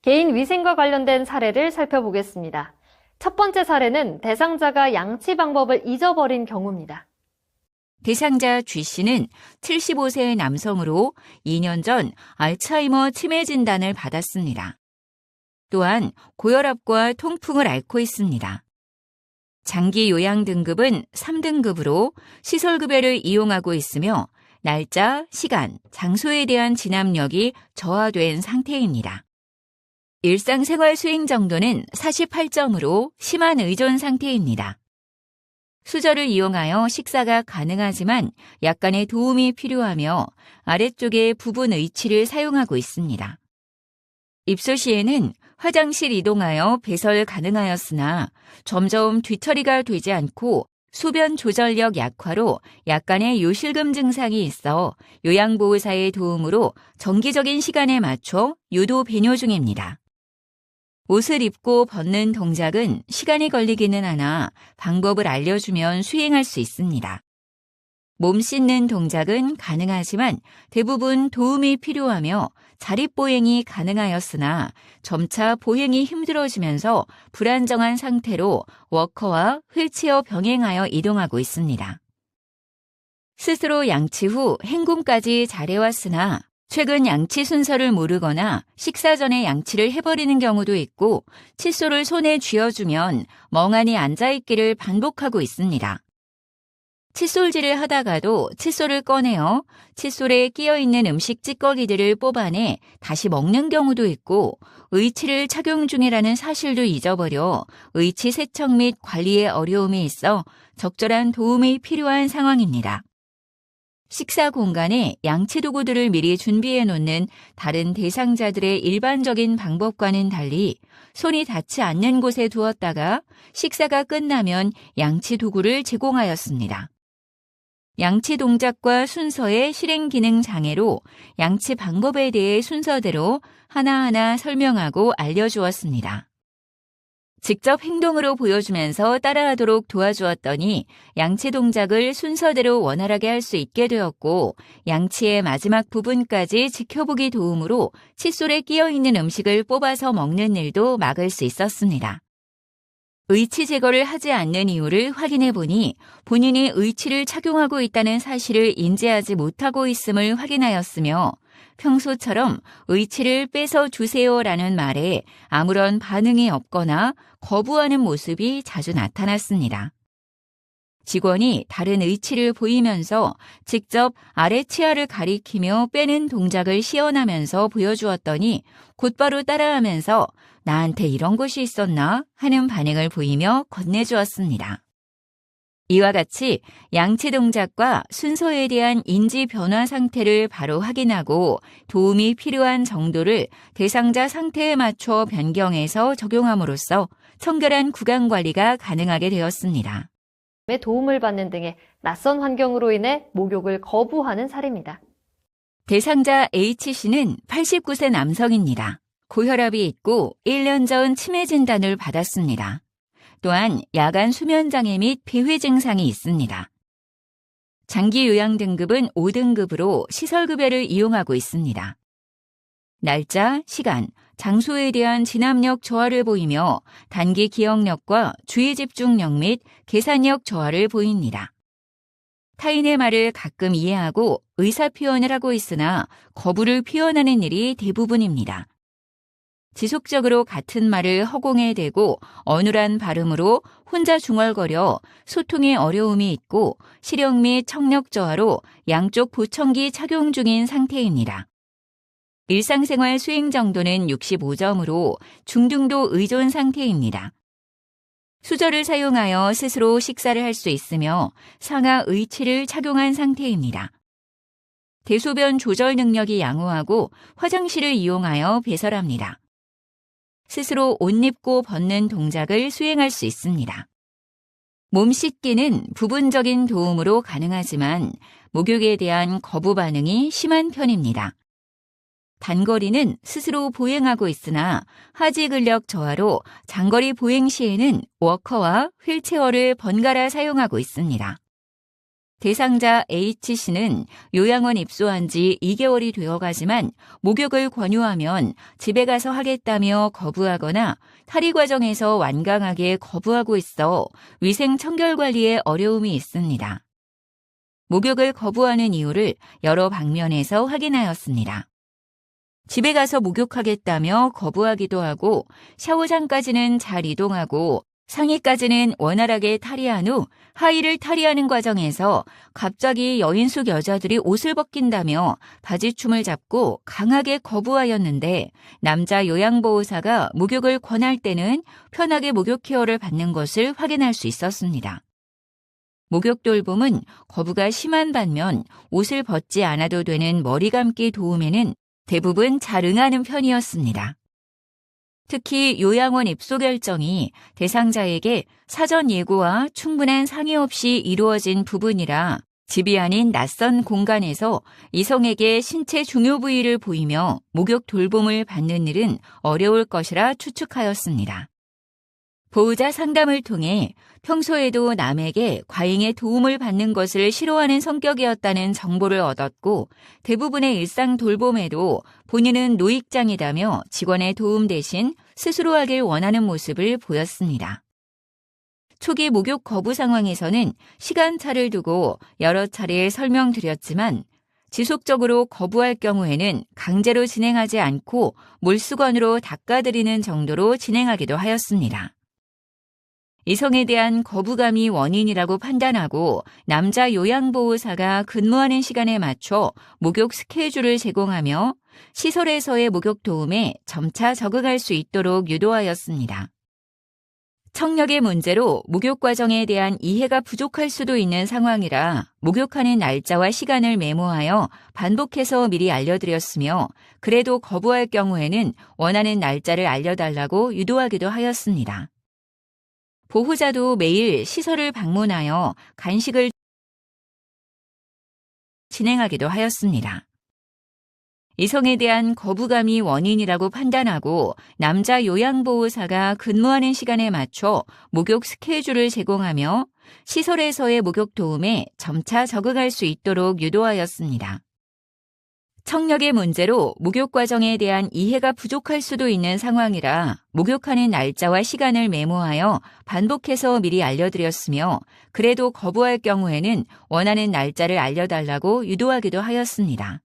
개인 위생과 관련된 사례를 살펴보겠습니다. 첫 번째 사례는 대상자가 양치 방법을 잊어버린 경우입니다. 대상자 G 씨는 75세 남성으로 2년 전 알츠하이머 치매 진단을 받았습니다. 또한 고혈압과 통풍을 앓고 있습니다. 장기 요양 등급은 3등급으로 시설급여를 이용하고 있으며 날짜, 시간, 장소에 대한 진압력이 저하된 상태입니다. 일상생활 수행 정도는 48점으로 심한 의존 상태입니다. 수저를 이용하여 식사가 가능하지만 약간의 도움이 필요하며 아래쪽에 부분 의치를 사용하고 있습니다. 입소 시에는 화장실 이동하여 배설 가능하였으나 점점 뒤처리가 되지 않고 소변 조절력 약화로 약간의 요실금 증상이 있어 요양보호사의 도움으로 정기적인 시간에 맞춰 유도 배뇨 중입니다. 옷을 입고 벗는 동작은 시간이 걸리기는 하나 방법을 알려주면 수행할 수 있습니다. 몸 씻는 동작은 가능하지만 대부분 도움이 필요하며 자립보행이 가능하였으나 점차 보행이 힘들어지면서 불안정한 상태로 워커와 휠체어 병행하여 이동하고 있습니다. 스스로 양치 후 행군까지 잘해왔으나 최근 양치 순서를 모르거나 식사 전에 양치를 해버리는 경우도 있고 칫솔을 손에 쥐어주면 멍하니 앉아있기를 반복하고 있습니다. 칫솔질을 하다가도 칫솔을 꺼내어 칫솔에 끼어있는 음식 찌꺼기들을 뽑아내 다시 먹는 경우도 있고 의치를 착용 중이라는 사실도 잊어버려 의치 세척 및 관리에 어려움이 있어 적절한 도움이 필요한 상황입니다. 식사 공간에 양치 도구들을 미리 준비해 놓는 다른 대상자들의 일반적인 방법과는 달리 손이 닿지 않는 곳에 두었다가 식사가 끝나면 양치 도구를 제공하였습니다. 양치 동작과 순서의 실행 기능 장애로 양치 방법에 대해 순서대로 하나하나 설명하고 알려주었습니다. 직접 행동으로 보여주면서 따라하도록 도와주었더니 양치 동작을 순서대로 원활하게 할 수 있게 되었고 양치의 마지막 부분까지 지켜보기 도움으로 칫솔에 끼어있는 음식을 뽑아서 먹는 일도 막을 수 있었습니다. 의치 제거를 하지 않는 이유를 확인해 보니 본인이 의치를 착용하고 있다는 사실을 인지하지 못하고 있음을 확인하였으며 평소처럼 의치를 빼서 주세요라는 말에 아무런 반응이 없거나 거부하는 모습이 자주 나타났습니다. 직원이 다른 의치를 보이면서 직접 아래 치아를 가리키며 빼는 동작을 시연하면서 보여주었더니 곧바로 따라하면서 나한테 이런 것이 있었나 하는 반응을 보이며 건네주었습니다. 이와 같이 양치 동작과 순서에 대한 인지 변화 상태를 바로 확인하고 도움이 필요한 정도를 대상자 상태에 맞춰 변경해서 적용함으로써 청결한 구강 관리가 가능하게 되었습니다. 도움을 받는 등의 낯선 환경으로 인해 목욕을 거부하는 사례입니다. 대상자 H씨는 89세 남성입니다. 고혈압이 있고 1년 전 치매 진단을 받았습니다. 또한 야간 수면장애 및 폐회 증상이 있습니다. 장기 요양 등급은 5등급으로 시설급여를 이용하고 있습니다. 날짜, 시간, 장소에 대한 진압력 저하를 보이며 단기 기억력과 주의 집중력 및 계산력 저하를 보입니다. 타인의 말을 가끔 이해하고 의사표현을 하고 있으나 거부를 표현하는 일이 대부분입니다. 지속적으로 같은 말을 허공에 대고 어눌한 발음으로 혼자 중얼거려 소통에 어려움이 있고 시력 및 청력 저하로 양쪽 보청기 착용 중인 상태입니다. 일상생활 수행 정도는 65점으로 중등도 의존 상태입니다. 수저를 사용하여 스스로 식사를 할 수 있으며 상하 의치를 착용한 상태입니다. 대소변 조절 능력이 양호하고 화장실을 이용하여 배설합니다. 스스로 옷 입고 벗는 동작을 수행할 수 있습니다. 몸 씻기는 부분적인 도움으로 가능하지만 목욕에 대한 거부 반응이 심한 편입니다. 단거리는 스스로 보행하고 있으나 하지 근력 저하로 장거리 보행 시에는 워커와 휠체어를 번갈아 사용하고 있습니다. 대상자 H씨는 요양원 입소한 지 2개월이 되어가지만 목욕을 권유하면 집에 가서 하겠다며 거부하거나 탈의 과정에서 완강하게 거부하고 있어 위생 청결 관리에 어려움이 있습니다. 목욕을 거부하는 이유를 여러 방면에서 확인하였습니다. 집에 가서 목욕하겠다며 거부하기도 하고 샤워장까지는 잘 이동하고 상의까지는 원활하게 탈의한 후 하의를 탈의하는 과정에서 갑자기 여인숙 여자들이 옷을 벗긴다며 바지춤을 잡고 강하게 거부하였는데 남자 요양보호사가 목욕을 권할 때는 편하게 목욕 케어를 받는 것을 확인할 수 있었습니다. 목욕 돌봄은 거부가 심한 반면 옷을 벗지 않아도 되는 머리 감기 도움에는 대부분 잘 응하는 편이었습니다. 특히 요양원 입소 결정이 대상자에게 사전 예고와 충분한 상의 없이 이루어진 부분이라 집이 아닌 낯선 공간에서 이성에게 신체 중요 부위를 보이며 목욕 돌봄을 받는 일은 어려울 것이라 추측하였습니다. 보호자 상담을 통해 평소에도 남에게 과잉의 도움을 받는 것을 싫어하는 성격이었다는 정보를 얻었고 대부분의 일상 돌봄에도 본인은 노익장이다며 직원의 도움 대신 스스로 하길 원하는 모습을 보였습니다. 초기 목욕 거부 상황에서는 시간차를 두고 여러 차례 설명드렸지만 지속적으로 거부할 경우에는 강제로 진행하지 않고 물수건으로 닦아드리는 정도로 진행하기도 하였습니다. 이성에 대한 거부감이 원인이라고 판단하고 남자 요양보호사가 근무하는 시간에 맞춰 목욕 스케줄을 제공하며 시설에서의 목욕 도움에 점차 적응할 수 있도록 유도하였습니다. 청력의 문제로 목욕 과정에 대한 이해가 부족할 수도 있는 상황이라 목욕하는 날짜와 시간을 메모하여 반복해서 미리 알려드렸으며 그래도 거부할 경우에는 원하는 날짜를 알려달라고 유도하기도 하였습니다. 보호자도 매일 시설을 방문하여 간식을 진행하기도 하였습니다. 이성에 대한 거부감이 원인이라고 판단하고 남자 요양보호사가 근무하는 시간에 맞춰 목욕 스케줄을 제공하며 시설에서의 목욕 도움에 점차 적응할 수 있도록 유도하였습니다. 청력의 문제로 목욕 과정에 대한 이해가 부족할 수도 있는 상황이라 목욕하는 날짜와 시간을 메모하여 반복해서 미리 알려드렸으며 그래도 거부할 경우에는 원하는 날짜를 알려달라고 유도하기도 하였습니다.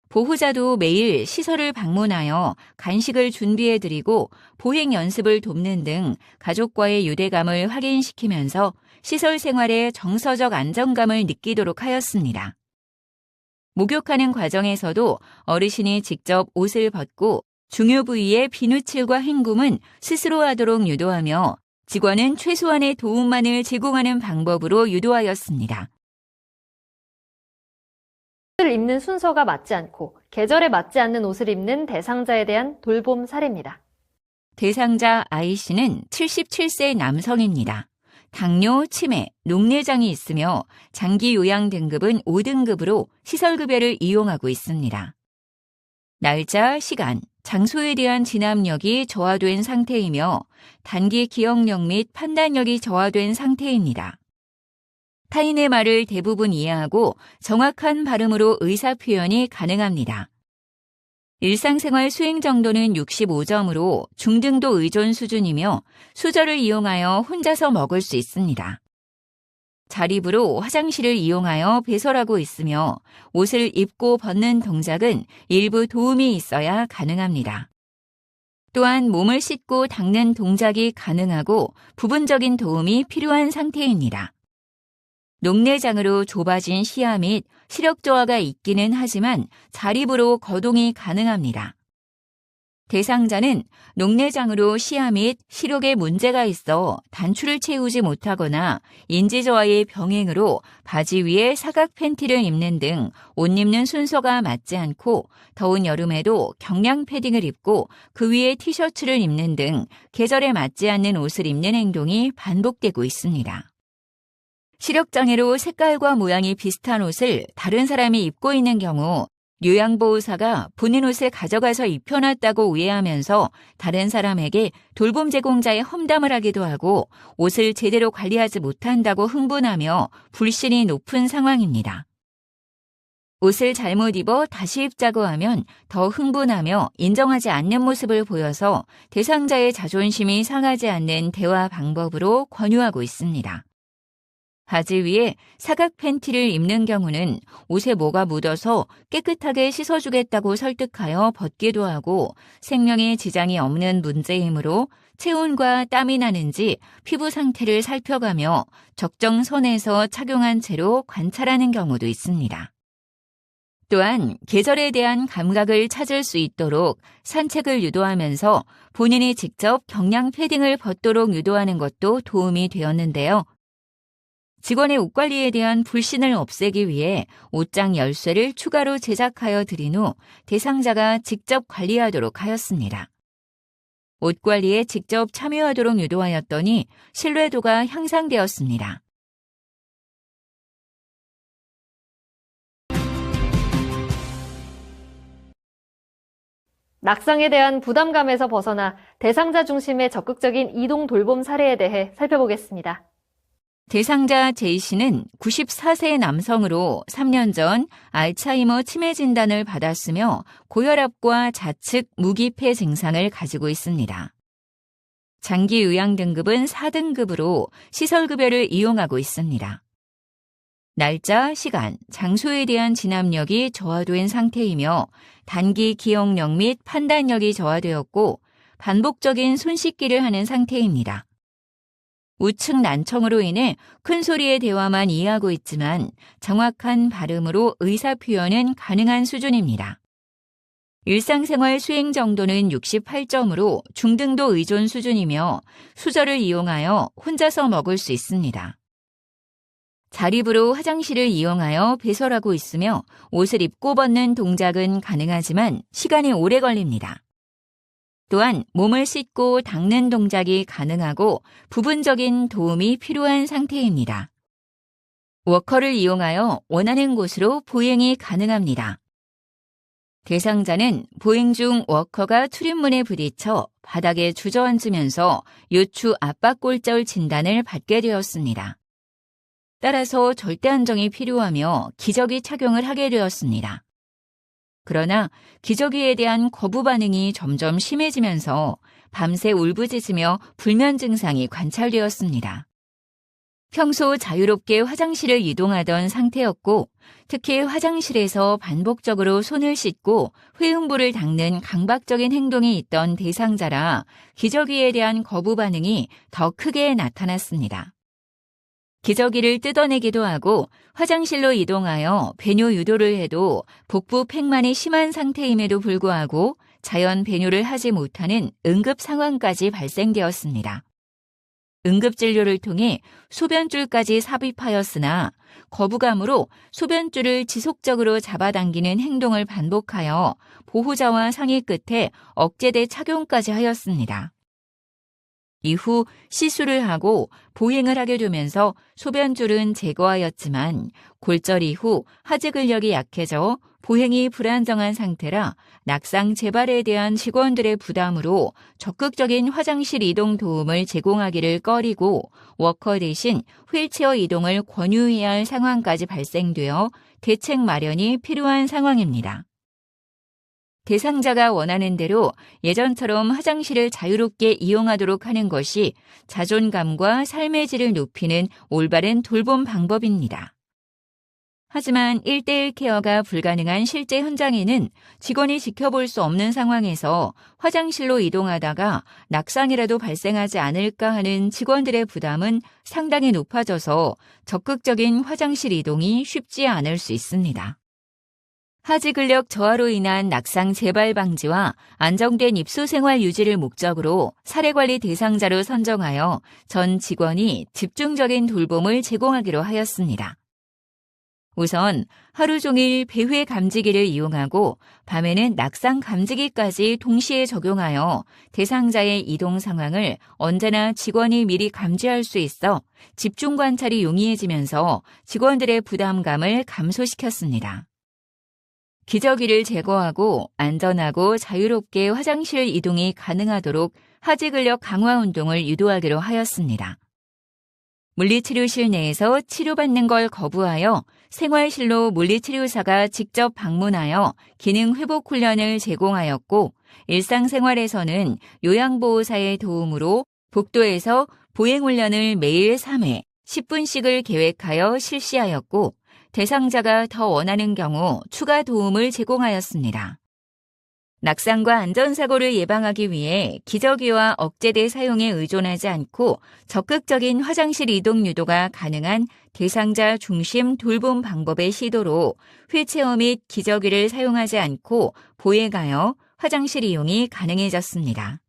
보호자도 매일 시설을 방문하여 간식을 준비해드리고 보행 연습을 돕는 등 가족과의 유대감을 확인시키면서 시설 생활의 정서적 안정감을 느끼도록 하였습니다. 목욕하는 과정에서도 어르신이 직접 옷을 벗고 중요 부위의 비누칠과 헹굼은 스스로 하도록 유도하며 직원은 최소한의 도움만을 제공하는 방법으로 유도하였습니다. 옷을 입는 순서가 맞지 않고 계절에 맞지 않는 옷을 입는 대상자에 대한 돌봄 사례입니다. 대상자 I씨는 77세 남성입니다. 당뇨, 치매, 녹내장이 있으며 장기 요양 등급은 5등급으로 시설급여를 이용하고 있습니다. 날짜, 시간, 장소에 대한 진압력이 저하된 상태이며 단기 기억력 및 판단력이 저하된 상태입니다. 타인의 말을 대부분 이해하고 정확한 발음으로 의사표현이 가능합니다. 일상생활 수행 정도는 65점으로 중등도 의존 수준이며 수저를 이용하여 혼자서 먹을 수 있습니다. 자립으로 화장실을 이용하여 배설하고 있으며 옷을 입고 벗는 동작은 일부 도움이 있어야 가능합니다. 또한 몸을 씻고 닦는 동작이 가능하고 부분적인 도움이 필요한 상태입니다. 녹내장으로 좁아진 시야 및 시력 저하가 있기는 하지만 자립으로 거동이 가능합니다. 대상자는 녹내장으로 시야 및 시력에 문제가 있어 단추를 채우지 못하거나 인지 저하의 병행으로 바지 위에 사각 팬티를 입는 등 옷 입는 순서가 맞지 않고 더운 여름에도 경량 패딩을 입고 그 위에 티셔츠를 입는 등 계절에 맞지 않는 옷을 입는 행동이 반복되고 있습니다. 시력장애로 색깔과 모양이 비슷한 옷을 다른 사람이 입고 있는 경우 요양보호사가 본인 옷을 가져가서 입혀놨다고 오해하면서 다른 사람에게 돌봄 제공자의 험담을 하기도 하고 옷을 제대로 관리하지 못한다고 흥분하며 불신이 높은 상황입니다. 옷을 잘못 입어 다시 입자고 하면 더 흥분하며 인정하지 않는 모습을 보여서 대상자의 자존심이 상하지 않는 대화 방법으로 권유하고 있습니다. 바지 위에 사각 팬티를 입는 경우는 옷에 뭐가 묻어서 깨끗하게 씻어주겠다고 설득하여 벗기도 하고 생명에 지장이 없는 문제이므로 체온과 땀이 나는지 피부 상태를 살펴가며 적정선에서 착용한 채로 관찰하는 경우도 있습니다. 또한 계절에 대한 감각을 찾을 수 있도록 산책을 유도하면서 본인이 직접 경량 패딩을 벗도록 유도하는 것도 도움이 되었는데요. 직원의 옷 관리에 대한 불신을 없애기 위해 옷장 열쇠를 추가로 제작하여 드린 후 대상자가 직접 관리하도록 하였습니다. 옷 관리에 직접 참여하도록 유도하였더니 신뢰도가 향상되었습니다. 낙상에 대한 부담감에서 벗어나 대상자 중심의 적극적인 이동 돌봄 사례에 대해 살펴보겠습니다. 대상자 J씨는 94세 남성으로 3년 전 알츠하이머 치매 진단을 받았으며 고혈압과 좌측 무기폐 증상을 가지고 있습니다. 장기 요양 등급은 4등급으로 시설급여를 이용하고 있습니다. 날짜, 시간, 장소에 대한 진압력이 저하된 상태이며 단기 기억력 및 판단력이 저하되었고 반복적인 손 씻기를 하는 상태입니다. 우측 난청으로 인해 큰 소리의 대화만 이해하고 있지만 정확한 발음으로 의사표현은 가능한 수준입니다. 일상생활 수행 정도는 68점으로 중등도 의존 수준이며 수저를 이용하여 혼자서 먹을 수 있습니다. 자립으로 화장실을 이용하여 배설하고 있으며 옷을 입고 벗는 동작은 가능하지만 시간이 오래 걸립니다. 또한 몸을 씻고 닦는 동작이 가능하고 부분적인 도움이 필요한 상태입니다. 워커를 이용하여 원하는 곳으로 보행이 가능합니다. 대상자는 보행 중 워커가 출입문에 부딪혀 바닥에 주저앉으면서 요추 압박골절 진단을 받게 되었습니다. 따라서 절대 안정이 필요하며 기저귀 착용을 하게 되었습니다. 그러나 기저귀에 대한 거부 반응이 점점 심해지면서 밤새 울부짖으며 불면 증상이 관찰되었습니다. 평소 자유롭게 화장실을 이동하던 상태였고 특히 화장실에서 반복적으로 손을 씻고 회음부를 닦는 강박적인 행동이 있던 대상자라 기저귀에 대한 거부 반응이 더 크게 나타났습니다. 기저귀를 뜯어내기도 하고 화장실로 이동하여 배뇨 유도를 해도 복부 팽만이 심한 상태임에도 불구하고 자연 배뇨를 하지 못하는 응급 상황까지 발생되었습니다. 응급진료를 통해 소변줄까지 삽입하였으나 거부감으로 소변줄을 지속적으로 잡아당기는 행동을 반복하여 보호자와 상의 끝에 억제대 착용까지 하였습니다. 이후 시술을 하고 보행을 하게 되면서 소변줄은 제거하였지만 골절 이후 하지 근력이 약해져 보행이 불안정한 상태라 낙상 재발에 대한 직원들의 부담으로 적극적인 화장실 이동 도움을 제공하기를 꺼리고 워커 대신 휠체어 이동을 권유해야 할 상황까지 발생되어 대책 마련이 필요한 상황입니다. 대상자가 원하는 대로 예전처럼 화장실을 자유롭게 이용하도록 하는 것이 자존감과 삶의 질을 높이는 올바른 돌봄 방법입니다. 하지만 1:1 케어가 불가능한 실제 현장에는 직원이 지켜볼 수 없는 상황에서 화장실로 이동하다가 낙상이라도 발생하지 않을까 하는 직원들의 부담은 상당히 높아져서 적극적인 화장실 이동이 쉽지 않을 수 있습니다. 하지 근력 저하로 인한 낙상 재발 방지와 안정된 입소 생활 유지를 목적으로 사례관리 대상자로 선정하여 전 직원이 집중적인 돌봄을 제공하기로 하였습니다. 우선 하루 종일 배회 감지기를 이용하고 밤에는 낙상 감지기까지 동시에 적용하여 대상자의 이동 상황을 언제나 직원이 미리 감지할 수 있어 집중 관찰이 용이해지면서 직원들의 부담감을 감소시켰습니다. 기저귀를 제거하고 안전하고 자유롭게 화장실 이동이 가능하도록 하지 근력 강화 운동을 유도하기로 하였습니다. 물리치료실 내에서 치료받는 걸 거부하여 생활실로 물리치료사가 직접 방문하여 기능 회복 훈련을 제공하였고, 일상생활에서는 요양보호사의 도움으로 복도에서 보행훈련을 매일 3회 10분씩을 계획하여 실시하였고, 대상자가 더 원하는 경우 추가 도움을 제공하였습니다. 낙상과 안전사고를 예방하기 위해 기저귀와 억제대 사용에 의존하지 않고 적극적인 화장실 이동 유도가 가능한 대상자 중심 돌봄 방법의 시도로 휠체어 및 기저귀를 사용하지 않고 보에 가여 화장실 이용이 가능해졌습니다.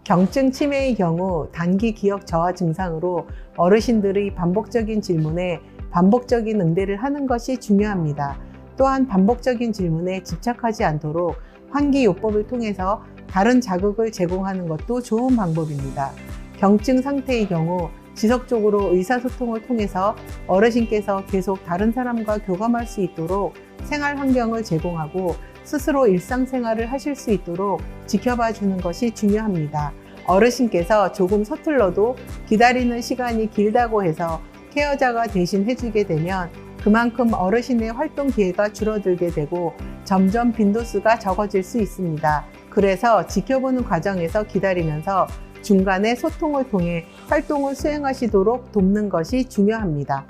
경증 치매의 경우 단기 기억 저하 증상으로 어르신들의 반복적인 질문에 반복적인 응대를 하는 것이 중요합니다. 또한 반복적인 질문에 집착하지 않도록 환기요법을 통해서 다른 자극을 제공하는 것도 좋은 방법입니다. 경증 상태의 경우 지속적으로 의사소통을 통해서 어르신께서 계속 다른 사람과 교감할 수 있도록 생활 환경을 제공하고 스스로 일상생활을 하실 수 있도록 지켜봐 주는 것이 중요합니다. 어르신께서 조금 서툴러도 기다리는 시간이 길다고 해서 케어자가 대신 해주게 되면 그만큼 어르신의 활동 기회가 줄어들게 되고 점점 빈도수가 적어질 수 있습니다. 그래서 지켜보는 과정에서 기다리면서 중간에 소통을 통해 활동을 수행하시도록 돕는 것이 중요합니다.